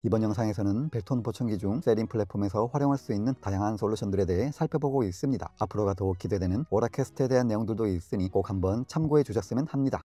이번 영상에서는 벨톤 보청기 중 세린 플랫폼에서 활용할 수 있는 다양한 솔루션들에 대해 살펴보고 있습니다. 앞으로가 더욱 기대되는 오라캐스트에 대한 내용들도 있으니 꼭 한번 참고해 주셨으면 합니다.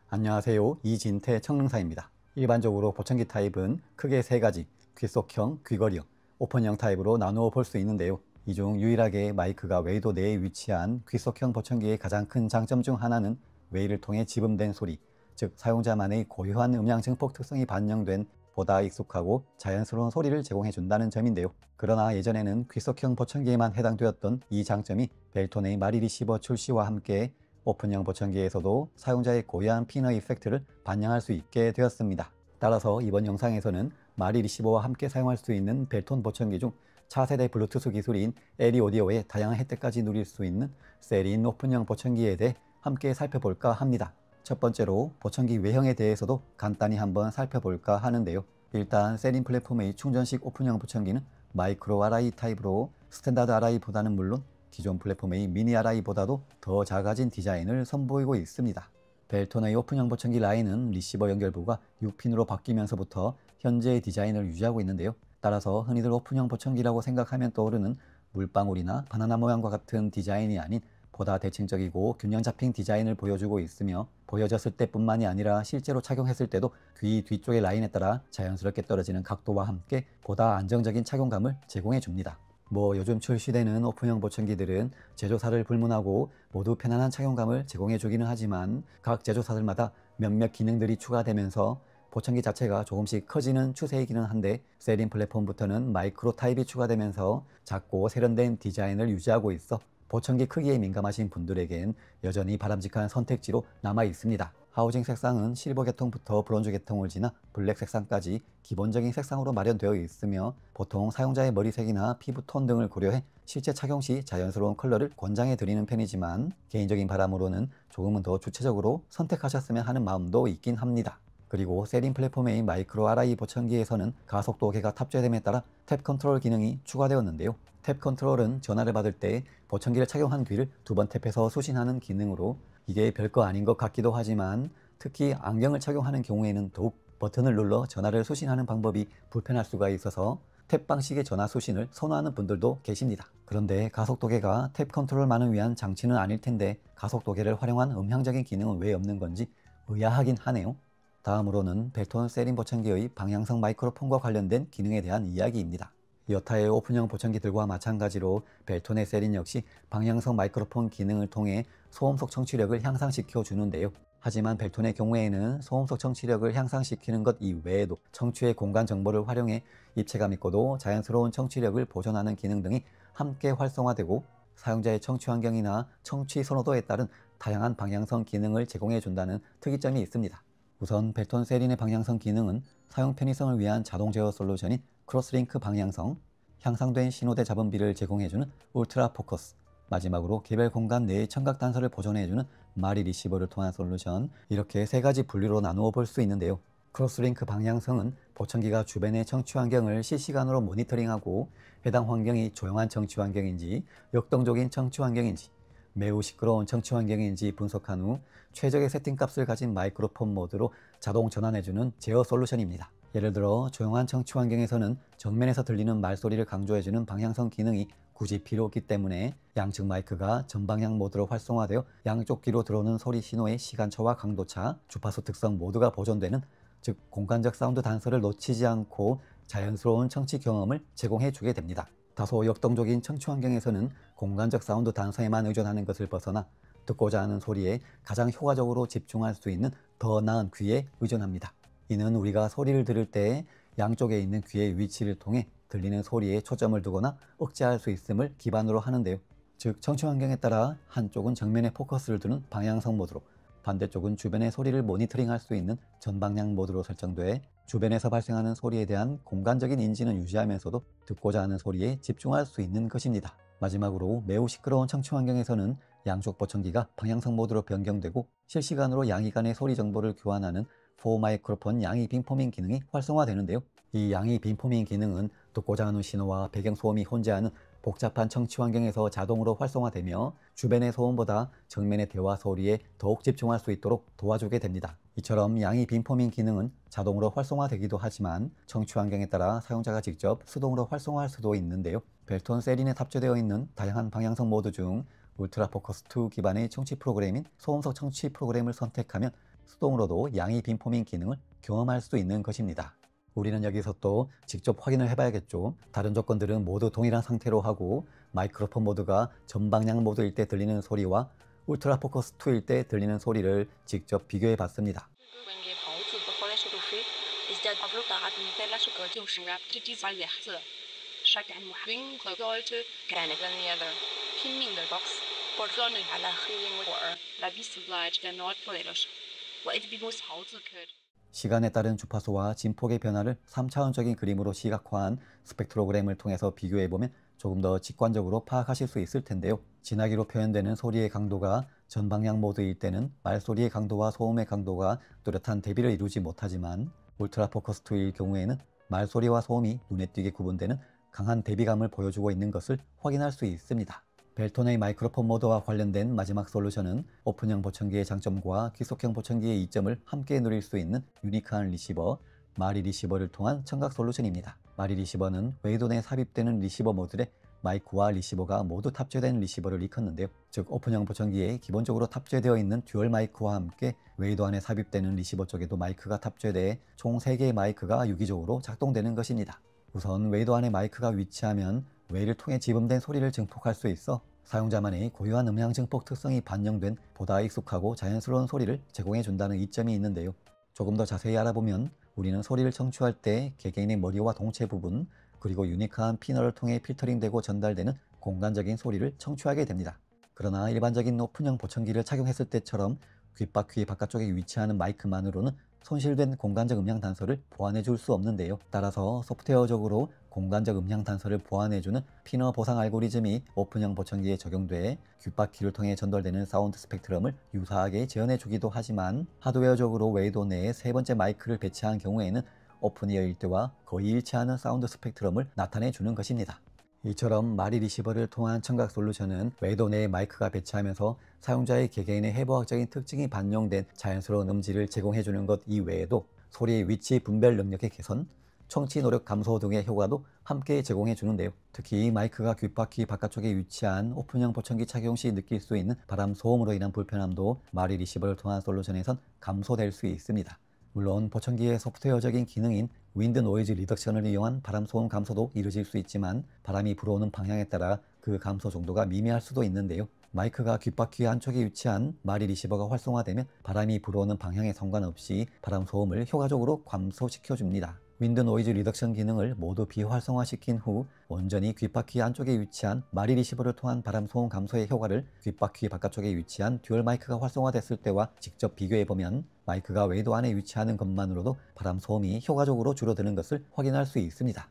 안녕하세요, 이진태 청능사입니다. 일반적으로 보청기 타입은 크게 세 가지, 귓속형, 귀걸이형, 오픈형 타입으로 나누어 볼 수 있는데요. 이 중 유일하게 마이크가 웨이도 내에 위치한 귓속형 보청기의 가장 큰 장점 중 하나는 웨이를 통해 지음된 소리, 즉 사용자만의 고유한 음량 증폭 특성이 반영된 보다 익숙하고 자연스러운 소리를 제공해 준다는 점인데요. 그러나 예전에는 귓속형 보청기에만 해당되었던 이 장점이 벨톤의 마리 리시버 출시와 함께 오픈형 보청기에서도 사용자의 고유한 피너 이펙트를 반영할 수 있게 되었습니다. 따라서 이번 영상에서는 마리 리시버와 함께 사용할 수 있는 벨톤 보청기 중 차세대 블루투스 기술인 에리 오디오의 다양한 혜택까지 누릴 수 있는 세린 오픈형 보청기에 대해 함께 살펴볼까 합니다. 첫 번째로 보청기 외형에 대해서도 간단히 한번 살펴볼까 하는데요. 일단 세린 플랫폼의 충전식 오픈형 보청기는 마이크로 RI 타입으로 스탠다드 RI보다는 물론 기존 플랫폼의 미니 RI보다도 더 작아진 디자인을 선보이고 있습니다. 벨톤의 오픈형 보청기 라인은 리시버 연결부가 6핀으로 바뀌면서부터 현재의 디자인을 유지하고 있는데요. 따라서 흔히들 오픈형 보청기라고 생각하면 떠오르는 물방울이나 바나나 모양과 같은 디자인이 아닌 보다 대칭적이고 균형 잡힌 디자인을 보여주고 있으며 보여졌을 때뿐만이 아니라 실제로 착용했을 때도 귀 뒤쪽의 라인에 따라 자연스럽게 떨어지는 각도와 함께 보다 안정적인 착용감을 제공해 줍니다. 요즘 출시되는 오픈형 보청기들은 제조사를 불문하고 모두 편안한 착용감을 제공해 주기는 하지만 각 제조사들마다 몇몇 기능들이 추가되면서 보청기 자체가 조금씩 커지는 추세이기는 한데 세린 플랫폼부터는 마이크로 타입이 추가되면서 작고 세련된 디자인을 유지하고 있어 보청기 크기에 민감하신 분들에겐 여전히 바람직한 선택지로 남아 있습니다. 하우징 색상은 실버 계통부터 브론즈 계통을 지나 블랙 색상까지 기본적인 색상으로 마련되어 있으며 보통 사용자의 머리색이나 피부톤 등을 고려해 실제 착용 시 자연스러운 컬러를 권장해 드리는 편이지만 개인적인 바람으로는 조금은 더 주체적으로 선택하셨으면 하는 마음도 있긴 합니다. 그리고 세린 플랫폼의 마이크로 RI 보청기에서는 가속도계가 탑재됨에 따라 탭 컨트롤 기능이 추가되었는데요. 탭 컨트롤은 전화를 받을 때 보청기를 착용한 귀를 두 번 탭해서 수신하는 기능으로 이게 별거 아닌 것 같기도 하지만 특히 안경을 착용하는 경우에는 더욱 버튼을 눌러 전화를 수신하는 방법이 불편할 수가 있어서 탭 방식의 전화 수신을 선호하는 분들도 계십니다. 그런데 가속도계가 탭 컨트롤만을 위한 장치는 아닐 텐데 가속도계를 활용한 음향적인 기능은 왜 없는 건지 의아하긴 하네요. 다음으로는 벨톤 세린 보청기의 방향성 마이크로폰과 관련된 기능에 대한 이야기입니다. 여타의 오픈형 보청기들과 마찬가지로 벨톤의 세린 역시 방향성 마이크로폰 기능을 통해 소음속 청취력을 향상시켜 주는데요. 하지만 벨톤의 경우에는 소음속 청취력을 향상시키는 것 이외에도 청취의 공간 정보를 활용해 입체감 있고도 자연스러운 청취력을 보존하는 기능 등이 함께 활성화되고 사용자의 청취 환경이나 청취 선호도에 따른 다양한 방향성 기능을 제공해 준다는 특이점이 있습니다. 우선 벨톤 세린의 방향성 기능은 사용 편의성을 위한 자동 제어 솔루션인 크로스링크 방향성, 향상된 신호대 잡음비를 제공해주는 울트라 포커스, 마지막으로 개별 공간 내의 청각 단서를 보존해주는 마리 리시버를 통한 솔루션, 이렇게 세 가지 분류로 나누어 볼 수 있는데요. 크로스링크 방향성은 보청기가 주변의 청취 환경을 실시간으로 모니터링하고 해당 환경이 조용한 청취 환경인지 역동적인 청취 환경인지 매우 시끄러운 청취 환경인지 분석한 후 최적의 세팅 값을 가진 마이크로폰 모드로 자동 전환해주는 제어 솔루션입니다. 예를 들어 조용한 청취 환경에서는 정면에서 들리는 말소리를 강조해주는 방향성 기능이 굳이 필요 없기 때문에 양측 마이크가 전방향 모드로 활성화되어 양쪽 귀로 들어오는 소리 신호의 시간차와 강도차, 주파수 특성 모두가 보존되는, 즉 공간적 사운드 단서를 놓치지 않고 자연스러운 청취 경험을 제공해 주게 됩니다. 다소 역동적인 청취 환경에서는 공간적 사운드 단서에만 의존하는 것을 벗어나 듣고자 하는 소리에 가장 효과적으로 집중할 수 있는 더 나은 귀에 의존합니다. 이는 우리가 소리를 들을 때 양쪽에 있는 귀의 위치를 통해 들리는 소리에 초점을 두거나 억제할 수 있음을 기반으로 하는데요. 즉 청취 환경에 따라 한쪽은 정면에 포커스를 두는 방향성 모드로, 반대쪽은 주변의 소리를 모니터링할 수 있는 전방향 모드로 설정돼 주변에서 발생하는 소리에 대한 공간적인 인지는 유지하면서도 듣고자 하는 소리에 집중할 수 있는 것입니다. 마지막으로 매우 시끄러운 청취 환경에서는 양쪽 보청기가 방향성 모드로 변경되고 실시간으로 양위 간의 소리 정보를 교환하는 4마이크로폰 양위 빔포밍 기능이 활성화되는데요. 이 양위 빔포밍 기능은 듣고자 하는 신호와 배경소음이 혼재하는 복잡한 청취 환경에서 자동으로 활성화되며 주변의 소음보다 정면의 대화 소리에 더욱 집중할 수 있도록 도와주게 됩니다. 이처럼 양이 빔포밍 기능은 자동으로 활성화되기도 하지만 청취 환경에 따라 사용자가 직접 수동으로 활성화할 수도 있는데요. 벨톤 세린에 탑재되어 있는 다양한 방향성 모드 중 울트라 포커스 2 기반의 청취 프로그램인 소음석 청취 프로그램을 선택하면 수동으로도 양이 빔포밍 기능을 경험할 수 있는 것입니다. 우리는 여기서 또 직접 확인을 해봐야겠죠. 다른 조건들은 모두 동일한 상태로 하고 마이크로폰 모드가 전방향 모드일 때 들리는 소리와 울트라 포커스 2일 때 들리는 소리를 직접 비교해 봤습니다. 시간에 따른 주파수와 진폭의 변화를 3차원적인 그림으로 시각화한 스펙트로그램을 통해서 비교해보면 조금 더 직관적으로 파악하실 수 있을 텐데요. 진하기로 표현되는 소리의 강도가 전방향 모드일 때는 말소리의 강도와 소음의 강도가 뚜렷한 대비를 이루지 못하지만 울트라 포커스 2일 경우에는 말소리와 소음이 눈에 띄게 구분되는 강한 대비감을 보여주고 있는 것을 확인할 수 있습니다. 벨톤의 마이크로폰 모드와 관련된 마지막 솔루션은 오픈형 보청기의 장점과 귀속형 보청기의 이점을 함께 누릴 수 있는 유니크한 리시버, 마리 리시버를 통한 청각 솔루션입니다. 마리 리시버는 웨이도 내에 삽입되는 리시버 모듈에 마이크와 리시버가 모두 탑재된 리시버를 일컫는데요. 즉 오픈형 보청기에 기본적으로 탑재되어 있는 듀얼 마이크와 함께 웨이도 안에 삽입되는 리시버 쪽에도 마이크가 탑재돼 총 3개의 마이크가 유기적으로 작동되는 것입니다. 우선 웨이도 안에 마이크가 위치하면 웨이를 통해 지음된 소리를 증폭할 수 있어 사용자만의 고유한 음향 증폭 특성이 반영된 보다 익숙하고 자연스러운 소리를 제공해 준다는 이점이 있는데요. 조금 더 자세히 알아보면 우리는 소리를 청취할 때 개개인의 머리와 동체 부분 그리고 유니크한 피너를 통해 필터링되고 전달되는 공간적인 소리를 청취하게 됩니다. 그러나 일반적인 오픈형 보청기를 착용했을 때처럼 귓바퀴 바깥쪽에 위치하는 마이크만으로는 손실된 공간적 음향 단서를 보완해 줄 수 없는데요. 따라서 소프트웨어적으로 공간적 음향 단서를 보완해주는 피너 보상 알고리즘이 오픈형 보청기에 적용돼 귓바퀴를 통해 전달되는 사운드 스펙트럼을 유사하게 재현해 주기도 하지만 하드웨어적으로 웨이도 내에 3번째 마이크를 배치한 경우에는 오픈이어일 때와 거의 일치하는 사운드 스펙트럼을 나타내 주는 것입니다. 이처럼 마리 리시버를 통한 청각 솔루션은 웨이도 내에 마이크가 배치하면서 사용자의 개개인의 해부학적인 특징이 반영된 자연스러운 음질을 제공해주는 것 이외에도 소리의 위치 분별 능력의 개선, 청취 노력 감소 등의 효과도 함께 제공해 주는데요. 특히 마이크가 귓바퀴 바깥쪽에 위치한 오픈형 보청기 착용 시 느낄 수 있는 바람 소음으로 인한 불편함도 마리 리시버를 통한 솔루션에선 감소될 수 있습니다. 물론 보청기의 소프트웨어적인 기능인 윈드 노이즈 리덕션을 이용한 바람 소음 감소도 이루어질 수 있지만 바람이 불어오는 방향에 따라 그 감소 정도가 미미할 수도 있는데요. 마이크가 귓바퀴 안쪽에 위치한 마리 리시버가 활성화되면 바람이 불어오는 방향에 상관없이 바람 소음을 효과적으로 감소시켜 줍니다. 윈드 노이즈 리덕션 기능을 모두 비활성화시킨 후 온전히 귓바퀴 안쪽에 위치한 마리 리시버를 통한 바람 소음 감소의 효과를 귓바퀴 바깥쪽에 위치한 듀얼 마이크가 활성화됐을 때와 직접 비교해보면 마이크가 웨이도 안에 위치하는 것만으로도 바람 소음이 효과적으로 줄어드는 것을 확인할 수 있습니다.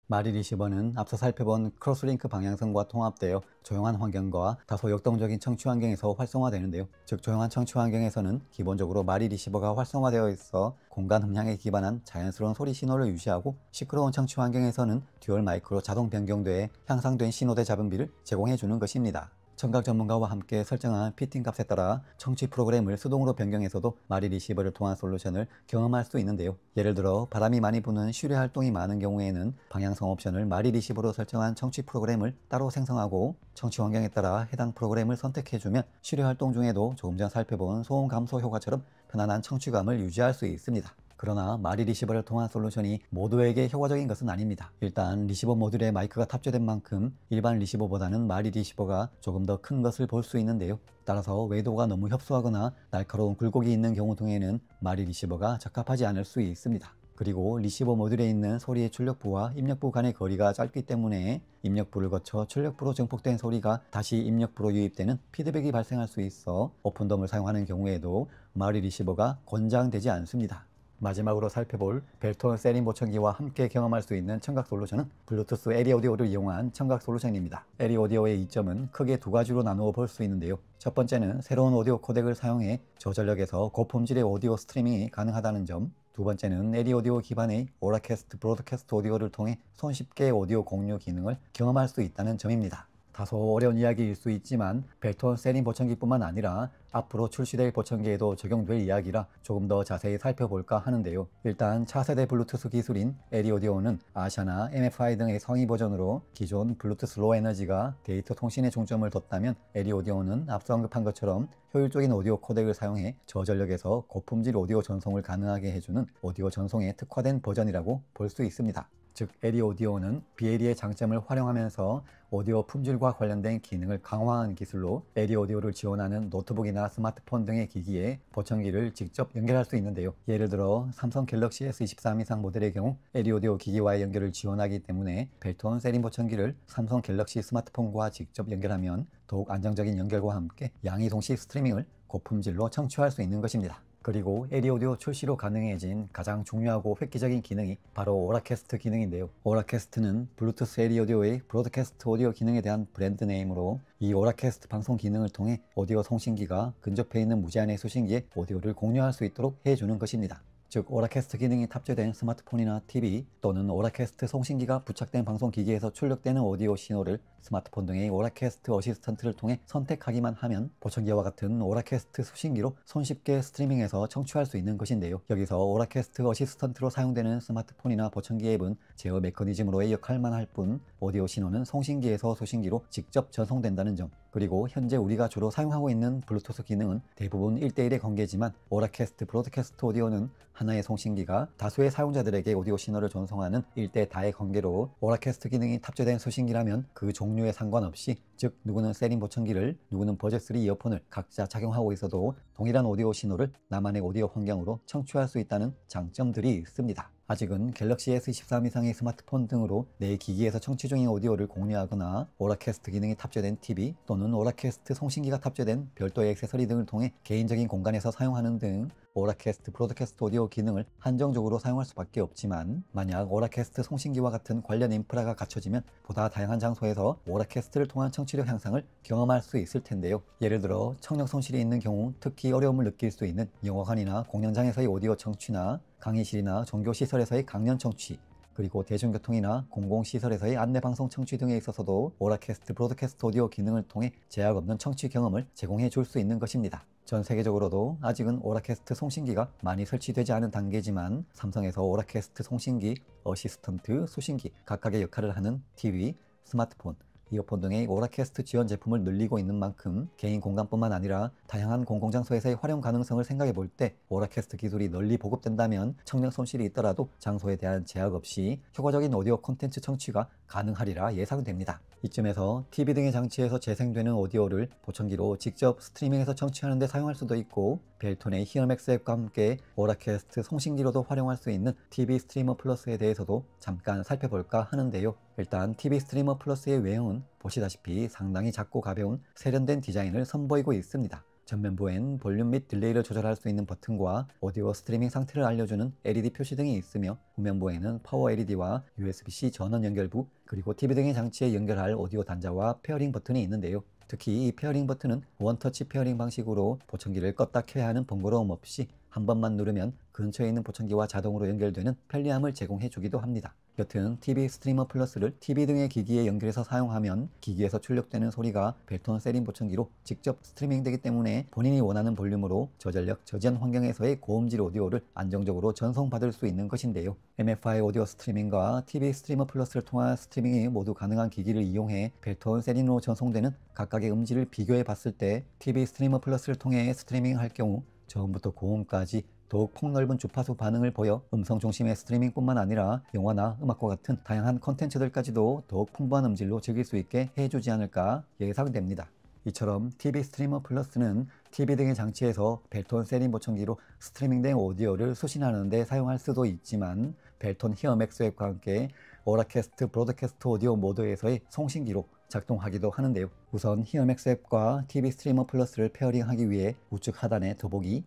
마리 리시버는 앞서 살펴본 크로스링크 방향성과 통합되어 조용한 환경과 다소 역동적인 청취 환경에서 활성화되는데요. 즉 조용한 청취 환경에서는 기본적으로 마리 리시버가 활성화되어 있어 공간 음향에 기반한 자연스러운 소리 신호를 유지하고 시끄러운 청취 환경에서는 듀얼 마이크로 자동 변경돼 향상된 신호대 잡음비를 제공해 주는 것입니다. 청각 전문가와 함께 설정한 피팅 값에 따라 청취 프로그램을 수동으로 변경해서도 마리 리시버를 통한 솔루션을 경험할 수 있는데요. 예를 들어 바람이 많이 부는 실외 활동이 많은 경우에는 방향성 옵션을 마리 리시버로 설정한 청취 프로그램을 따로 생성하고 청취 환경에 따라 해당 프로그램을 선택해주면 실외 활동 중에도 조금 전 살펴본 소음 감소 효과처럼 편안한 청취감을 유지할 수 있습니다. 그러나 마리 리시버를 통한 솔루션이 모두에게 효과적인 것은 아닙니다. 일단 리시버 모듈에 마이크가 탑재된 만큼 일반 리시버보다는 마리 리시버가 조금 더 큰 것을 볼 수 있는데요. 따라서 웨이도가 너무 협소하거나 날카로운 굴곡이 있는 경우 등에는 마리 리시버가 적합하지 않을 수 있습니다. 그리고 리시버 모듈에 있는 소리의 출력부와 입력부 간의 거리가 짧기 때문에 입력부를 거쳐 출력부로 증폭된 소리가 다시 입력부로 유입되는 피드백이 발생할 수 있어 오픈덤을 사용하는 경우에도 마리 리시버가 권장되지 않습니다. 마지막으로 살펴볼 벨톤 세린 보청기와 함께 경험할 수 있는 청각 솔루션은 블루투스 에리 오디오를 이용한 청각 솔루션입니다. 에리 오디오의 이점은 크게 두 가지로 나누어 볼 수 있는데요. 첫 번째는 새로운 오디오 코덱을 사용해 저전력에서 고품질의 오디오 스트리밍이 가능하다는 점, 두 번째는 에리 오디오 기반의 오라캐스트 브로드캐스트 오디오를 통해 손쉽게 오디오 공유 기능을 경험할 수 있다는 점입니다. 다소 어려운 이야기일 수 있지만 벨톤 세린 보청기뿐만 아니라 앞으로 출시될 보청기에도 적용될 이야기라 조금 더 자세히 살펴볼까 하는데요. 일단 차세대 블루투스 기술인 에리 오디오는 아샤나 MFI 등의 상위 버전으로 기존 블루투스 로우 에너지가 데이터 통신에 중점을 뒀다면 에리 오디오는 앞서 언급한 것처럼 효율적인 오디오 코덱을 사용해 저전력에서 고품질 오디오 전송을 가능하게 해주는 오디오 전송에 특화된 버전이라고 볼 수 있습니다. 즉 에리 오디오는 BLE의 장점을 활용하면서 오디오 품질과 관련된 기능을 강화한 기술로 에리 오디오를 지원하는 노트북이나 스마트폰 등의 기기에 보청기를 직접 연결할 수 있는데요. 예를 들어 삼성 갤럭시 S23 이상 모델의 경우 에리 오디오 기기와의 연결을 지원하기 때문에 벨톤 세린 보청기를 삼성 갤럭시 스마트폰과 직접 연결하면 더욱 안정적인 연결과 함께 양의 동시 스트리밍을 고품질로 청취할 수 있는 것입니다. 그리고 에리 오디오 출시로 가능해진 가장 중요하고 획기적인 기능이 바로 오라캐스트 기능인데요. 오라캐스트는 블루투스 에리 오디오의 브로드캐스트 오디오 기능에 대한 브랜드 네임으로 이 오라캐스트 방송 기능을 통해 오디오 송신기가 근접해 있는 무제한의 수신기에 오디오를 공유할 수 있도록 해주는 것입니다. 즉 오라캐스트 기능이 탑재된 스마트폰이나 TV 또는 오라캐스트 송신기가 부착된 방송기기에서 출력되는 오디오 신호를 스마트폰 등의 오라캐스트 어시스턴트를 통해 선택하기만 하면 보청기와 같은 오라캐스트 수신기로 손쉽게 스트리밍해서 청취할 수 있는 것인데요. 여기서 오라캐스트 어시스턴트로 사용되는 스마트폰이나 보청기 앱은 제어 메커니즘으로의 역할만 할 뿐 오디오 신호는 송신기에서 수신기로 직접 전송된다는 점, 그리고 현재 우리가 주로 사용하고 있는 블루투스 기능은 대부분 1대1의 관계지만 오라캐스트 브로드캐스트 오디오는 하나의 송신기가 다수의 사용자들에게 오디오 신호를 전송하는 1대 다의 관계로 오라캐스트 기능이 탑재된 수신기라면 그 종류에 상관없이, 즉 누구는 세린 보청기를 누구는 버즈3 이어폰을 각자 착용하고 있어도 동일한 오디오 신호를 나만의 오디오 환경으로 청취할 수 있다는 장점들이 있습니다. 아직은 갤럭시 S23 이상의 스마트폰 등으로 내 기기에서 청취 중인 오디오를 공유하거나 오라캐스트 기능이 탑재된 TV 또는 오라캐스트 송신기가 탑재된 별도의 액세서리 등을 통해 개인적인 공간에서 사용하는 등 오라캐스트 브로드캐스트 오디오 기능을 한정적으로 사용할 수밖에 없지만, 만약 오라캐스트 송신기와 같은 관련 인프라가 갖춰지면 보다 다양한 장소에서 오라캐스트를 통한 청취력 향상을 경험할 수 있을 텐데요. 예를 들어 청력 손실이 있는 경우 특히 어려움을 느낄 수 있는 영화관이나 공연장에서의 오디오 청취나 강의실이나 종교시설에서의 강연 청취, 그리고 대중교통이나 공공시설에서의 안내방송 청취 등에 있어서도 오라캐스트 브로드캐스트 오디오 기능을 통해 제약 없는 청취 경험을 제공해 줄 수 있는 것입니다. 전 세계적으로도 아직은 오라캐스트 송신기가 많이 설치되지 않은 단계지만 삼성에서 오라캐스트 송신기, 어시스턴트, 수신기 각각의 역할을 하는 TV, 스마트폰, 이어폰 등의 오라캐스트 지원 제품을 늘리고 있는 만큼 개인 공간뿐만 아니라 다양한 공공장소에서의 활용 가능성을 생각해 볼 때 오라캐스트 기술이 널리 보급된다면 청력 손실이 있더라도 장소에 대한 제약 없이 효과적인 오디오 콘텐츠 청취가 가능하리라 예상됩니다. 이쯤에서 TV 등의 장치에서 재생되는 오디오를 보청기로 직접 스트리밍해서 청취하는 데 사용할 수도 있고, 벨톤의 히어맥스 앱과 함께 오라캐스트 송신기로도 활용할 수 있는 TV 스트리머 플러스에 대해서도 잠깐 살펴볼까 하는데요. 일단 TV 스트리머 플러스의 외형은 보시다시피 상당히 작고 가벼운 세련된 디자인을 선보이고 있습니다. 전면부엔 볼륨 및 딜레이를 조절할 수 있는 버튼과 오디오 스트리밍 상태를 알려주는 LED 표시 등이 있으며, 후면부에는 파워 LED와 USB-C 전원 연결부, 그리고 TV 등의 장치에 연결할 오디오 단자와 페어링 버튼이 있는데요. 특히 이 페어링 버튼은 원터치 페어링 방식으로 보청기를 껐다 켜야 하는 번거로움 없이 한 번만 누르면 근처에 있는 보청기와 자동으로 연결되는 편리함을 제공해 주기도 합니다. 여튼 TV 스트리머 플러스를 TV 등의 기기에 연결해서 사용하면 기기에서 출력되는 소리가 벨톤 세린 보청기로 직접 스트리밍되기 때문에 본인이 원하는 볼륨으로 저전력, 저지연 환경에서의 고음질 오디오를 안정적으로 전송받을 수 있는 것인데요. MFI 오디오 스트리밍과 TV 스트리머 플러스를 통한 스트리밍이 모두 가능한 기기를 이용해 벨톤 세린으로 전송되는 각각의 음질을 비교해 봤을 때 TV 스트리머 플러스를 통해 스트리밍할 경우 저음부터 고음까지 더욱 폭넓은 주파수 반응을 보여 음성 중심의 스트리밍뿐만 아니라 영화나 음악과 같은 다양한 콘텐츠들까지도 더욱 풍부한 음질로 즐길 수 있게 해주지 않을까 예상됩니다. 이처럼 TV 스트리머 플러스는 TV 등의 장치에서 벨톤 세린 보청기로 스트리밍된 오디오를 수신하는 데 사용할 수도 있지만, 벨톤 히어맥스 앱과 함께 오라캐스트 브로드캐스트 오디오 모드에서의 송신기로 작동하기도 하는데요. 우선 히어맥스 앱과 TV 스트리머 플러스를 페어링하기 위해 우측 하단에 더보기,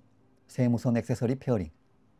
새 무선 액세서리 페어링,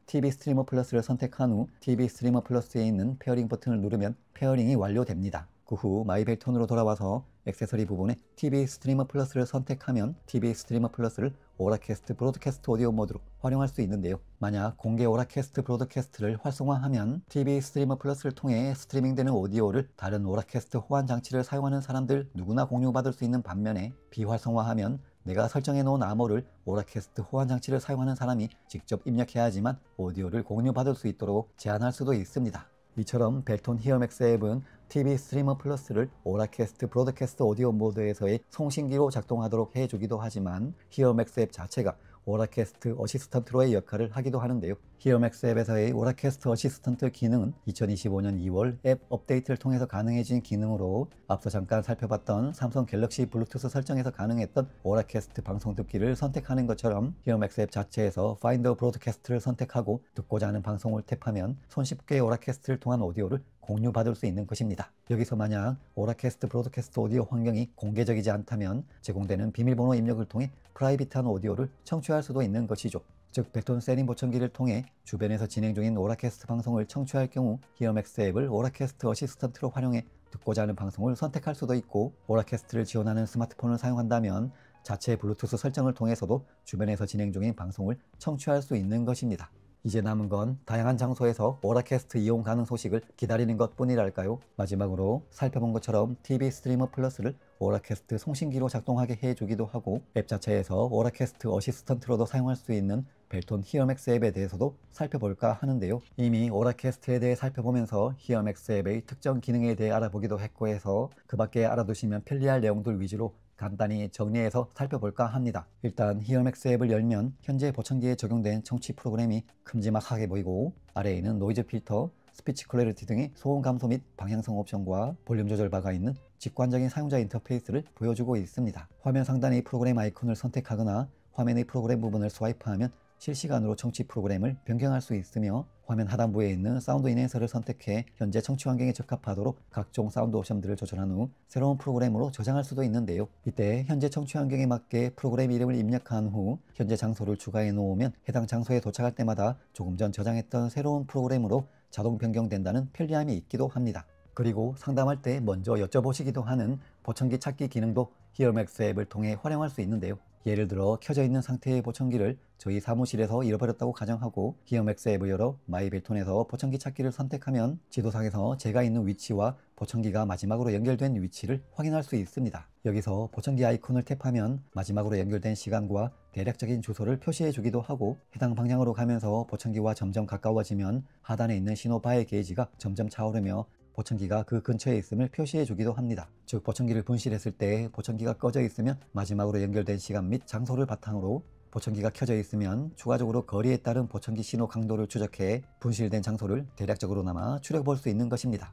TV 스트리머 플러스를 선택한 후 TV 스트리머 플러스에 있는 페어링 버튼을 누르면 페어링이 완료됩니다. 그 후 마이벨톤으로 돌아와서 액세서리 부분에 TV 스트리머 플러스를 선택하면 TV 스트리머 플러스를 오라캐스트 브로드캐스트 오디오 모드로 활용할 수 있는데요. 만약 공개 오라캐스트 브로드캐스트를 활성화하면 TV 스트리머 플러스를 통해 스트리밍되는 오디오를 다른 오라캐스트 호환 장치를 사용하는 사람들 누구나 공유받을 수 있는 반면에, 비활성화하면 내가 설정해 놓은 암호를 오라캐스트 호환 장치를 사용하는 사람이 직접 입력해야 하지만 오디오를 공유받을 수 있도록 제한할 수도 있습니다. 이처럼 벨톤 히어맥스 앱은 TV 스트리머 플러스를 오라캐스트 브로드캐스트 오디오 모드에서의 송신기로 작동하도록 해주기도 하지만, 히어맥스 앱 자체가 오라캐스트 어시스턴트로의 역할을 하기도 하는데요. 히어맥스 앱에서의 오라캐스트 어시스턴트 기능은 2025년 2월 앱 업데이트를 통해서 가능해진 기능으로, 앞서 잠깐 살펴봤던 삼성 갤럭시 블루투스 설정에서 가능했던 오라캐스트 방송 듣기를 선택하는 것처럼 히어맥스 앱 자체에서 파인더 브로드캐스트를 선택하고 듣고자 하는 방송을 탭하면 손쉽게 오라캐스트를 통한 오디오를 공유받을 수 있는 것입니다. 여기서 만약 오라캐스트 브로드캐스트 오디오 환경이 공개적이지 않다면 제공되는 비밀번호 입력을 통해 프라이빗한 오디오를 청취할 수도 있는 것이죠. 즉, 벨톤 세린 보청기를 통해 주변에서 진행 중인 오라캐스트 방송을 청취할 경우 히어맥스 앱을 오라캐스트 어시스턴트로 활용해 듣고자 하는 방송을 선택할 수도 있고, 오라캐스트를 지원하는 스마트폰을 사용한다면 자체 블루투스 설정을 통해서도 주변에서 진행 중인 방송을 청취할 수 있는 것입니다. 이제 남은 건 다양한 장소에서 오라캐스트 이용 가능 소식을 기다리는 것 뿐이랄까요? 마지막으로 살펴본 것처럼 TV 스트리머 플러스를 오라캐스트 송신기로 작동하게 해주기도 하고, 앱 자체에서 오라캐스트 어시스턴트로도 사용할 수 있는 벨톤 히어맥스 앱에 대해서도 살펴볼까 하는데요. 이미 오라캐스트에 대해 살펴보면서 히어맥스 앱의 특정 기능에 대해 알아보기도 했고 해서 그 밖에 알아두시면 편리할 내용들 위주로 간단히 정리해서 살펴볼까 합니다. 일단 히어맥스 앱을 열면 현재 보청기에 적용된 청취 프로그램이 큼지막하게 보이고, 아래에는 노이즈 필터, 스피치 클래리티 등의 소음 감소 및 방향성 옵션과 볼륨 조절 바가 있는 직관적인 사용자 인터페이스를 보여주고 있습니다. 화면 상단의 프로그램 아이콘을 선택하거나 화면의 프로그램 부분을 스와이프하면 실시간으로 청취 프로그램을 변경할 수 있으며, 화면 하단부에 있는 사운드 인핸서를 선택해 현재 청취 환경에 적합하도록 각종 사운드 옵션들을 조절한 후 새로운 프로그램으로 저장할 수도 있는데요. 이때 현재 청취 환경에 맞게 프로그램 이름을 입력한 후 현재 장소를 추가해 놓으면 해당 장소에 도착할 때마다 조금 전 저장했던 새로운 프로그램으로 자동 변경된다는 편리함이 있기도 합니다. 그리고 상담할 때 먼저 여쭤보시기도 하는 보청기 찾기 기능도 히어맥스 앱을 통해 활용할 수 있는데요. 예를 들어 켜져 있는 상태의 보청기를 저희 사무실에서 잃어버렸다고 가정하고 히어맥스 앱을 열어 마이벨톤에서 보청기 찾기를 선택하면 지도상에서 제가 있는 위치와 보청기가 마지막으로 연결된 위치를 확인할 수 있습니다. 여기서 보청기 아이콘을 탭하면 마지막으로 연결된 시간과 대략적인 주소를 표시해 주기도 하고, 해당 방향으로 가면서 보청기와 점점 가까워지면 하단에 있는 신호바의 게이지가 점점 차오르며 보청기가 그 근처에 있음을 표시해 주기도 합니다. 즉, 보청기를 분실했을 때 보청기가 꺼져 있으면 마지막으로 연결된 시간 및 장소를 바탕으로, 보청기가 켜져 있으면 추가적으로 거리에 따른 보청기 신호 강도를 추적해 분실된 장소를 대략적으로나마 추려볼 수 있는 것입니다.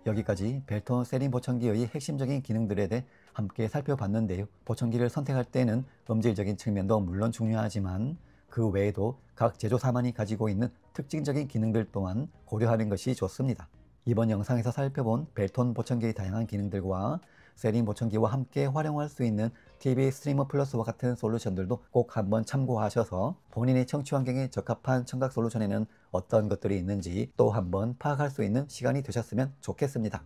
여기까지 벨톤 세린 보청기의 핵심적인 기능들에 대해 함께 살펴봤는데요. 보청기를 선택할 때는 음질적인 측면도 물론 중요하지만 그 외에도 각 제조사만이 가지고 있는 특징적인 기능들 또한 고려하는 것이 좋습니다. 이번 영상에서 살펴본 벨톤 보청기의 다양한 기능들과 세린 보청기와 함께 활용할 수 있는 TV 스트리머 플러스와 같은 솔루션들도 꼭 한번 참고하셔서 본인의 청취 환경에 적합한 청각 솔루션에는 어떤 것들이 있는지 또 한번 파악할 수 있는 시간이 되셨으면 좋겠습니다.